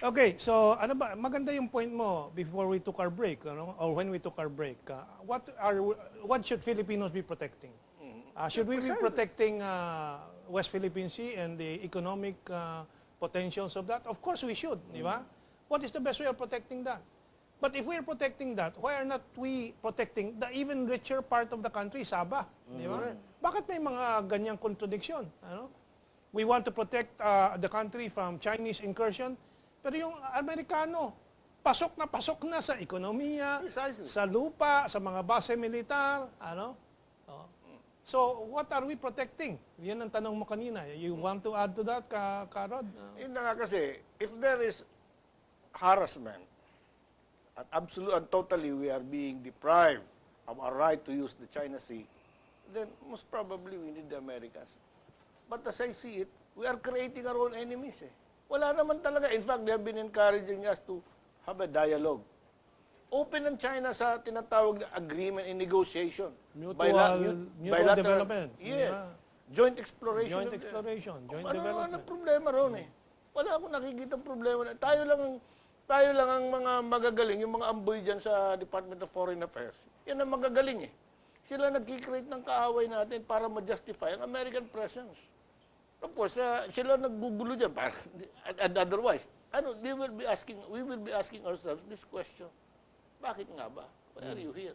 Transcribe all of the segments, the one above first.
Okay, so ano ba, maganda yung point mo before we took our break, ano? Or when we took our break. What should Filipinos be protecting? Should we be protecting West Philippine Sea and the economic potentials of that? Of course we should, di ba? What is the best way of protecting that? But if we are protecting that, why are not we protecting the even richer part of the country, Sabah? Di ba? Bakit may mga ganyang contradiction? Ano? We want to protect the country from Chinese incursion, pero yung Amerikano, pasok na sa ekonomiya, sa lupa, sa mga base militar, ano? Oh. So, what are we protecting? Yan ang tanong mo kanina. You want to add to that, Karod? Yun na nga kasi, if there is harassment, at absolute and totally we are being deprived of our right to use the China Sea, then most probably we need the Americans. But as I see it, we are creating our own enemies eh. Wala naman talaga. In fact, they have been encouraging us to have a dialogue. Open ang China sa tinatawag na agreement in negotiation. Mutual development. Yes. Yeah. Joint exploration. Joint exploration. Joint development. Ano problema ron eh? Wala akong nakikita problema. Tayo lang ang mga magagaling, yung mga amboy dyan sa Department of Foreign Affairs. Yan ang magagaling eh. Sila nag-create ng kaaway natin para ma-justify ang American presence. Of course, sila naggugulo dyan. And otherwise, we will be asking ourselves this question. Bakit nga ba? Why are you here?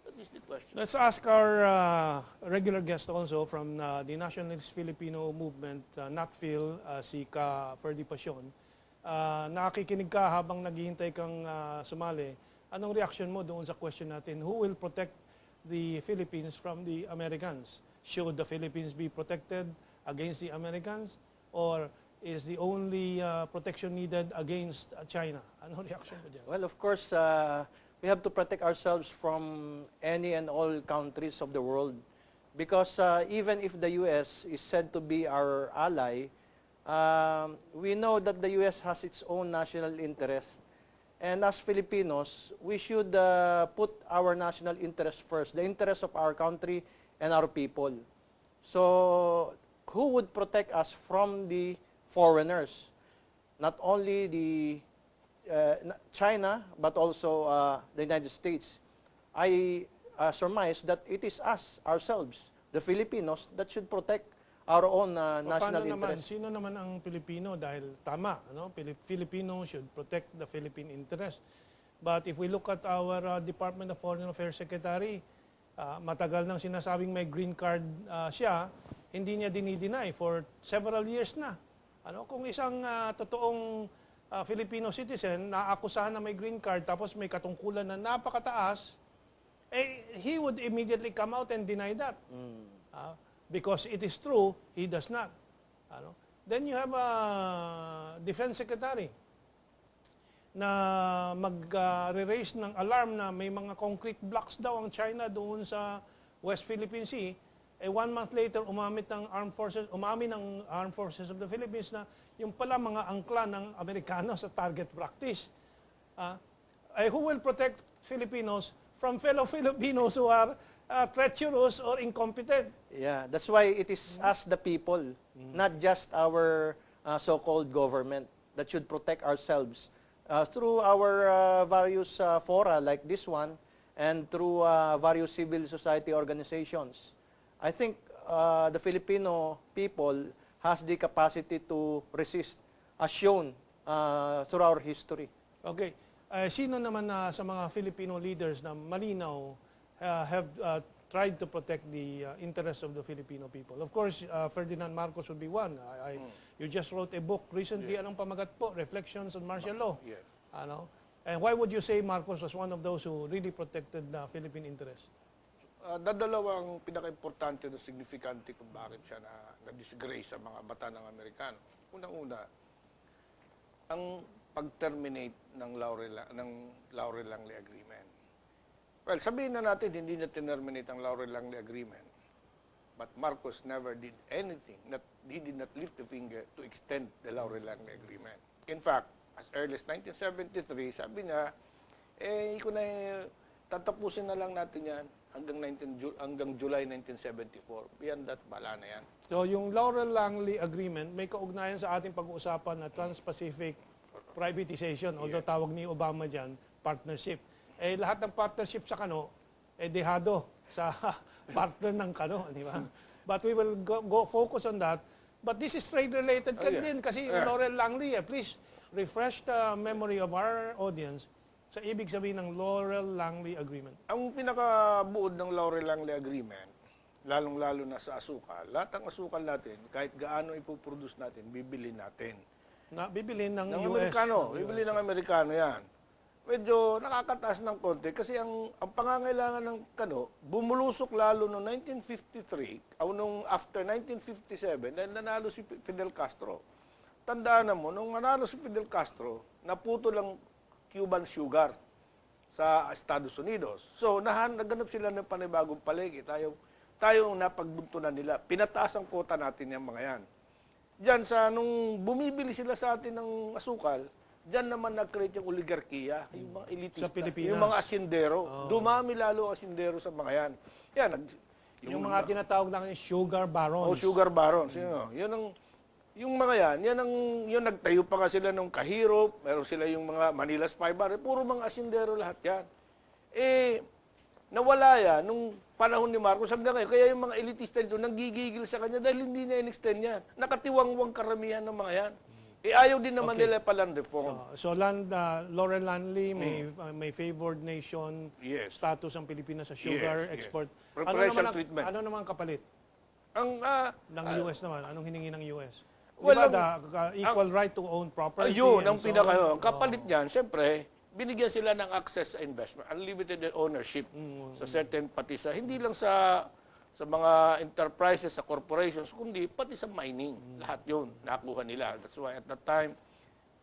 That is the question. Let's ask our regular guest also from the Nationalist Filipino Movement, NATFIL, si Ferdie Pasion. Nakikinig ka habang naghihintay kang sumali. Anong reaction mo doon sa question natin? Who will protect the Philippines from the Americans? Should the Philippines be protected against the Americans, or is the only protection needed against China? Ano reaction mo dyan? Well, of course, we have to protect ourselves from any and all countries of the world, because even if the U.S. is said to be our ally, we know that the U.S. has its own national interest. And as Filipinos, we should put our national interest first, the interest of our country and our people. So, who would protect us from the foreigners? Not only the China, but also the United States. I surmise that it is us, ourselves, the Filipinos, that should protect our own national interest. Sino naman ang Pilipino? Dahil tama, ano? Filipino should protect the Philippine interest. But if we look at our Department of Foreign Affairs Secretary, matagal nang sinasabing may green card siya, hindi niya dinideny for several years na. Ano, kung isang totoong Filipino citizen naakusahan na may green card tapos may katungkulan na napakataas, he would immediately come out and deny that. Because it is true, he does not. Ano? Then you have a Defense Secretary na mag-raise ng alarm na may mga concrete blocks daw ang China doon sa West Philippine Sea. 1 month later, umamin ng Armed Forces of the Philippines na yung pala mga angkla ng Amerikano sa target practice. Who will protect Filipinos from fellow Filipinos who are treacherous or incompetent? Yeah, that's why it is us, the people, not just our so-called government, that should protect ourselves through our various fora like this one and through various civil society organizations. I think the Filipino people has the capacity to resist, as shown through our history. Okay. Sino naman sa mga Filipino leaders na malinaw have tried to protect the interests of the Filipino people? Of course, Ferdinand Marcos would be one. You just wrote a book recently, anong pamagat po? Reflections on Martial Law. Yes. Ano? And why would you say Marcos was one of those who really protected the Philippine interests? Dadalawang pinaka-importante na signifikante kung bakit siya na-disgrace sa mga bata ng Amerikano. Unang-una, ang pag-terminate ng Laurel Langley Agreement. Well, sabihin na natin, hindi na terminate ang Laurel Langley Agreement. But Marcos never did anything. He did not lift a finger to extend the Laurel Langley Agreement. In fact, as early as 1973, sabi niya, tatapusin na lang natin yan hanggang July 1974. Beyond that, bala na yan. So yung Laurel Langley Agreement may kaugnayan sa ating pag-uusapan na Trans Pacific privatization. Although tawag ni Obama dyan, partnership. Eh, lahat ng partnership sa kano, dehado sa partner ng kano, di ba? But we will go focus on that. But this is trade-related din kasi Laurel Langley, please refresh the memory of our audience sa ibig sabihin ng Laurel Langley Agreement. Ang pinakabuod ng Laurel Langley Agreement, lalong-lalo na sa asukal, lahat ng asukal natin, kahit gaano ipoproduce natin, bibili natin. Bibilin ng US. Amerikano, bibili ng Amerikano yan. Medyo nakakataas ng konti kasi ang pangangailangan ng kano, bumulusok lalo noong 1953, o nung after 1957, dahil nanalo si Fidel Castro. Tandaan mo, nung nanalo si Fidel Castro, naputo lang Cuban sugar sa Estados Unidos. So, naganap sila ng panibagong palengke. Tayo ang napagbuntunan nila. Pinataas ang quota natin yung mga yan. Diyan nung bumibili sila sa atin ng asukal, diyan naman nag-create yung oligarkiya, yung mga elitista, sa Pilipinas. yung mga asindero. Dumami lalo ang asindero sa mga yan. Yan, yung mga tinatawag natin sugar barons. Sugar barons. Yung mga yan yung nagtayo pa nga sila ng kahirop, meron sila yung mga Manila Spy Bar, puro mga asindero lahat yan. Nawala yan nung panahon ni Marcos hanggang ngayon. Kaya yung mga elitista dito nanggigigil sa kanya dahil hindi niya in-extend yan. Nakatiwangwang karamihan ng mga yan. Ayaw din naman nila palang reform. So Laurel Langley, may favored nation status ang Pilipinas sa sugar export. Preferential treatment. Ano naman kapalit? Ng US naman, anong hiningi ng US? Well, equal right to own property. Ayun, ang pinaka kapalit niyan, siyempre, binigyan sila ng access sa investment, unlimited ownership sa certain pati sa hindi lang sa mga enterprises, sa corporations, kundi pati sa mining. Lahat 'yun nakuha nila. That's why at that time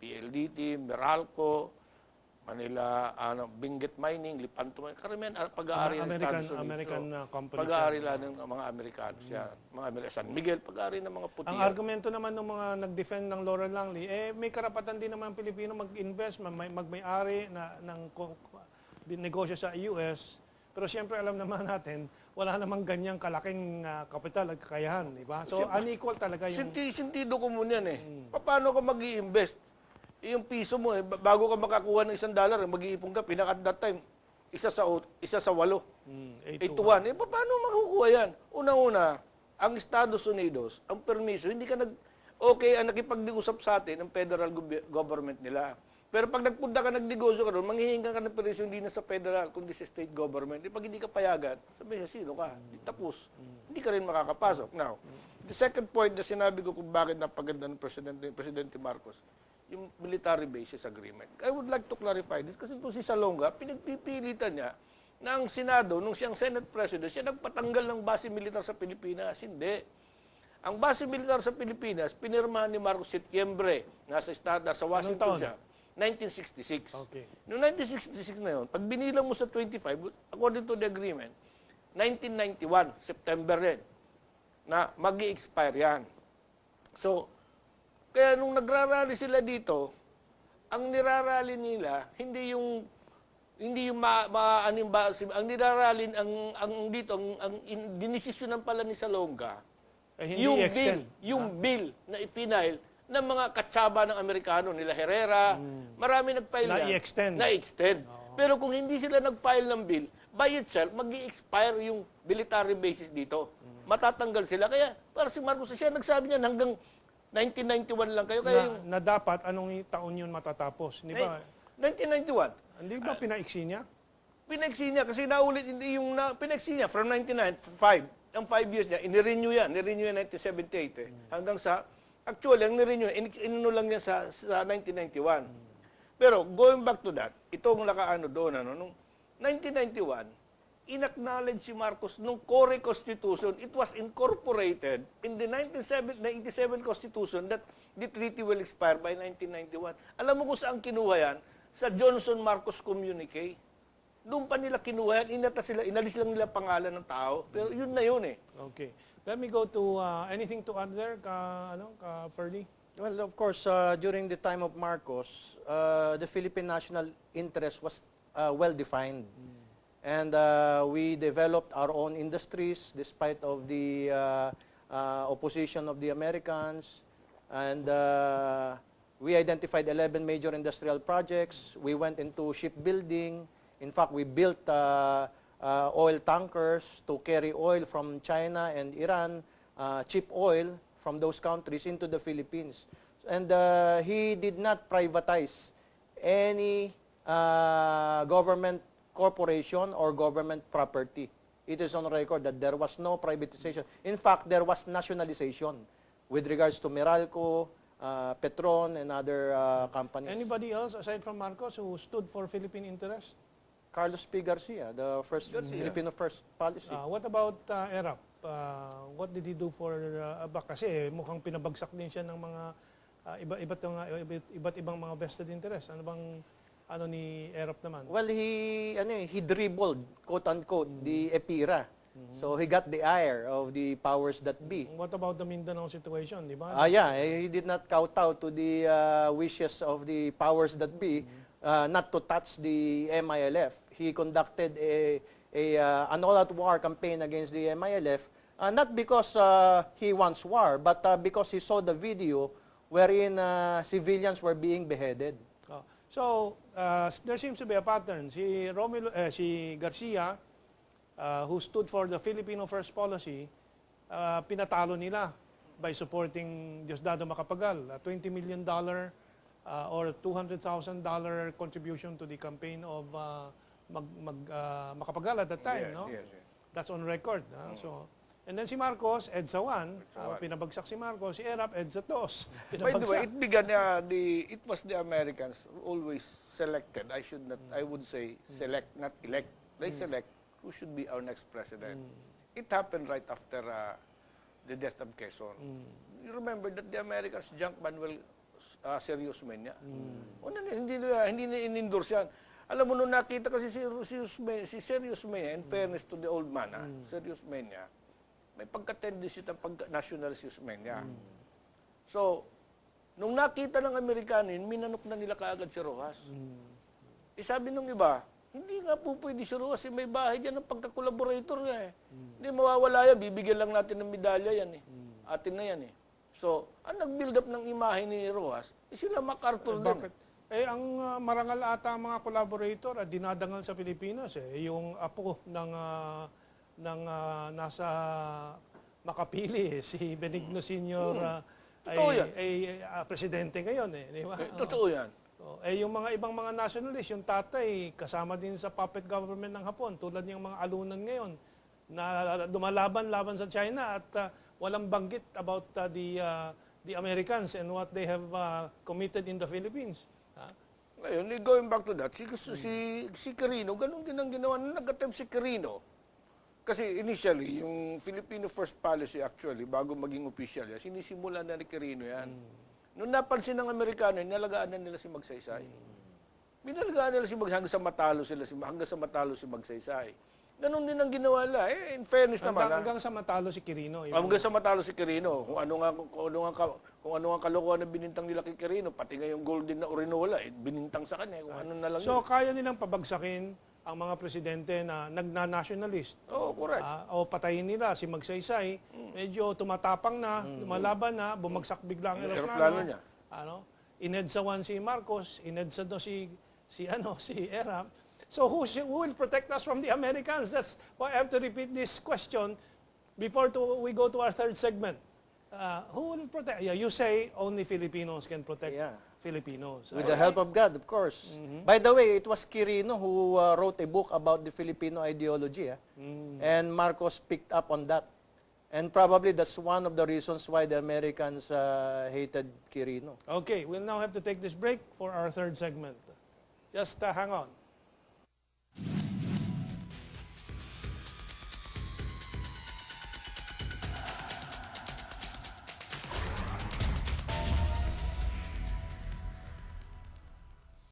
PLDT, Meralco, Manila, Benguet Mining, Lipanto, karamihan pag-aari ng Estados Unidos. American companies. Pag-aari lang ng mga Amerikanos yan. Mga San Miguel, pag-aari ng mga puti. Ang argumento naman ng mga nag-defend ng Laurel Langley, may karapatan din naman ang Pilipino mag-invest, mag-may-ari ng negosyo sa US. Pero siyempre alam naman natin, wala namang ganyang kalaking kapital at kakayahan, di ba? So unequal talaga yung... Sintido ko muna yan Paano ka mag-i-invest? Yung piso mo, bago ka makakuha ng $1, mag-iipon ka, at that time, isa sa 8 to 1. Paano makukuha yan? Una-una, ang Estados Unidos, ang permiso, hindi ka ang nakipag-usap sa atin, ang federal government nila. Pero pag nagpunta ka, nagnegosyo ka doon, manghihinga ka ng permiso hindi na sa federal, kundi sa state government. Pag hindi ka payagan, sabi niya, sino ka? Tapos, hindi ka rin makakapasok. Now, the second point na sinabi ko kung bakit napaganda ng Presidente Marcos, yung military bases agreement. I would like to clarify this kasi ito si Salonga, pinagpipilitan niya na ang Senado, nung siyang Senate President, siya nagpatanggal ng base militar sa Pilipinas. Hindi. Ang base militar sa Pilipinas, pinirmahan ni Marcos Setyembre, nasa Washington siya, 1966. Okay. Noong 1966 na yun, pag binilang mo sa 25, according to the agreement, 1991, September rin, na mag-i-expire yan. So, kaya nung nagrarally sila dito, ang nirarally nila hindi yung ang nirarally ang dinesisyonan pala ni Salonga yung bill na ipinail ng mga katsaba ng Amerikano nila Herrera, marami nag-file na i-extend. Pero kung hindi sila nag-file ng bill, by itself mag-i-expire yung military bases dito. Matatanggal sila. Kaya para si Marcos siya nagsabi niyan hanggang 1991 lang kayo. Na dapat, anong taon yun matatapos? Di ba? 1991. Hindi ba pinaiksi niya? Pinaiksi niya kasi naulit, hindi yung pinaiksi niya from 1999, 5. Ang 5 years niya, inirenew yan 1978 hanggang sa, actually, ang nirenew, inuno lang niya sa 1991. Pero going back to that, itong nakaano doon, nung 1991, inacknowledge si Marcos nung Core Constitution. It was incorporated in the 1987 Constitution that the treaty will expire by 1991. Alam mo kung saan kinuha yan? Sa Johnson-Marcos Communique. Doon pa nila kinuha yan. Inalis lang nila pangalan ng tao. Pero yun na yun Okay. Let me go to anything to add there, Ferdie? Well, of course, during the time of Marcos, the Philippine national interest was well-defined. And we developed our own industries despite of the opposition of the Americans. And We identified 11 major industrial projects. We went into shipbuilding. In fact, we built oil tankers to carry oil from China and Iran, cheap oil from those countries into the Philippines. And he did not privatize any government corporation or government property. It is on record that there was no privatization. In fact, there was nationalization with regards to Meralco, Petron, and other companies. Anybody else aside from Marcos who stood for Philippine interests? Carlos P. Garcia, the first Filipino first policy. What about ERAP? What did he do for ABAC? Kasi mukhang pinabagsak din siya ng mga iba't ibang mga vested interest. Ano bang ni ERAP naman? Well, he dribbled, quote-unquote, the EPIRA. So he got the ire of the powers that be. What about the Mindanao situation, di ba? Yeah, he did not kowtow to the wishes of the powers that be not to touch the MILF. He conducted an all-out war campaign against the MILF, not because he wants war, but because he saw the video wherein civilians were being beheaded. So, there seems to be a pattern. Si Garcia, who stood for the Filipino First policy, pinatalo nila by supporting Diosdado Macapagal, a $20 million or $200,000 contribution to the campaign of Macapagal at that time. Yes, no? yes. That's on record. So, and then si Marcos, EDSA 1, pinabagsak si Marcos, si ERAP, EDSA 2, By the way, pinabagsak. it was the Americans who always selected. I would say select, not elect. They select who should be our next president. It happened right after the death of Quezon. You remember that the Americans junked Manuel Serious Mena. Hindi nila in-endorse yan. Alam mo, nung nakita kasi si Serious Mena, in fairness to the old man, Serious Mena, may pagka-tendency ng pag-nationalist Mena. So, nung nakita ng Amerikano yun, minanok na nila kaagad si Rojas. Sabi nung iba, hindi nga po pwede si Rojas, may bahay dyan ng pagka-collaborator niya . Hindi mawawala yan, bibigyan lang natin ng medalya yan . Atin na yan . So, ang nag-build up ng imahe ni Rojas, sila MacArthur din. Bakit? Ang marangal ata ang mga collaborator at dinadangal sa Pilipinas yung apo ng nasa Makapili, si Benigno Sr. ay presidente ngayon di ba? Totoo yan. Yung mga ibang mga nationalist, yung tatay, kasama din sa puppet government ng Hapon, tulad ng mga alunan ngayon, na lumalaban-laban sa China at walang banggit about the Americans and what they have committed in the Philippines. Ngayon, going back to that, si Quirino, ganun din ang ginawa. Nag-attempt si Quirino. Kasi initially, yung Filipino First Policy actually, bago maging official yan, sinisimula na ni Quirino yan. Nung napansin ng Amerikano, nalagaan na nila si Magsaysay. Binalagaan nila si Magsaysay hanggang sa matalo si Magsaysay. Ganun din ang ginawa nila. In fairness naman. Hanggang sa matalo si Quirino. Hanggang sa matalo si Quirino. Kung ano nga kalokohan na binintang nila kay Quirino, pati nga yung golden na Orinola, binintang sa kanya. Kung ano na lang So, kaya nilang pabagsakin ang mga presidente na nagna-nationalist. Oo, correct. O patayin nila si Magsaysay, medyo tumatapang na, lumalaban na, bumagsak bigla ang Aeroplano niya. Inedsa 1 si Marcos, inedsa 2 si ERAP. So who will protect us from the Americans? That's why I have to repeat this question before we go to our third segment. Who will protect? Yeah, you say only Filipinos can protect Filipinos. With the help of God, of course. By the way, it was Quirino who wrote a book about the Filipino ideology. And Marcos picked up on that. And probably that's one of the reasons why the Americans hated Quirino. Okay, we'll now have to take this break for our third segment. Just hang on.